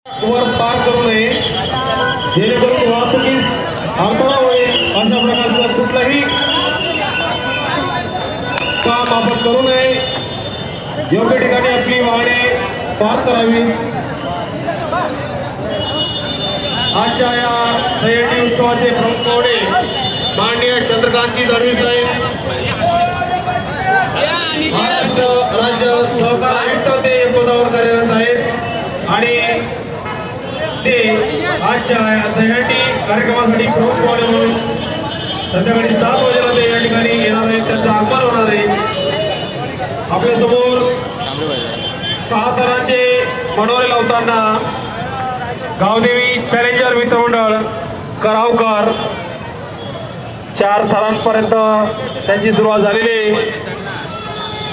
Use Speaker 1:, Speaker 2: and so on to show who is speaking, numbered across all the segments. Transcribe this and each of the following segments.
Speaker 1: वर पार करू नये जेणेकरून वाहतुकीस अडथळा होईल अशा प्रकारचं कुठलंही काम आपण करू नये। योग्य ठिकाणी आपली वाहने पार करावी। आजच्या या दहीहंडी उत्सवाचे प्रमुख पाहुणे माननीय चंद्रकांतजी दळवी साहेब, महाराष्ट्र राज्य सहकार आयुक्त ते पदावर कार्यरत आहेत आणि ते आजच्या दहीहंडी कार्यक्रमासाठी प्रमुख पाहुणे म्हणून संध्याकाळी 7 वाजेला ते या ठिकाणी येणार आहेत। त्यांचं आगमन होणार आहे। आपल्या समोर 6 थरांचे मनोरे लावताना गावदेवी चॅलेंजर मित्रमंडळ करावकर 4 थरांपर्यंत त्यांची सुरुवात झालेली आहे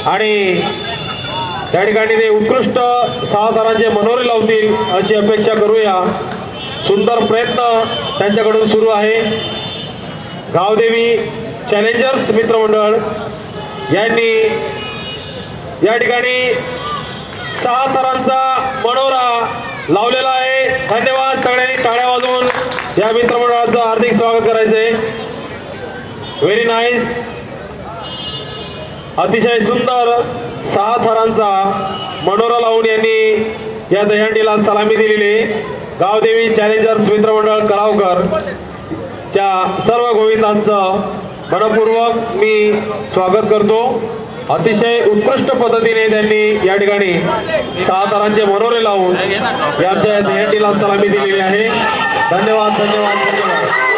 Speaker 1: आणि त्या ठिकाणी ते उत्कृष्ट 6 थरांचे मनोरे लावतील अशी अपेक्षा करूया। सुंदर प्रयत्न त्यांच्याकडून सुरू आहे। गावदेवी चॅलेंजर्स मित्रमंडळ यांनी या ठिकाणी 6 थरांचा मनोरा लावलेला आहे। धन्यवाद। सगळ्यांनी टाळ्या वाजवून या मित्रमंडळाचं हार्दिक स्वागत करायचंय। Very nice. अतिशय सुंदर 6 थरांचा मनोरा लावून यांनी या दहीहंडीला सलामी दिलेली। गावदेवी चॅलेंजर्स मित्रमंडळ करावकर त्या सर्व गोविंदांचं मनपूर्वक मी स्वागत करतो। अतिशय उत्कृष्ट पद्धतीने त्यांनी या ठिकाणी 6 थरांचे मनोरे लावून यांच्या दहीहंडीला सलामी दिलेली आहे। धन्यवाद धन्यवाद धन्यवाद।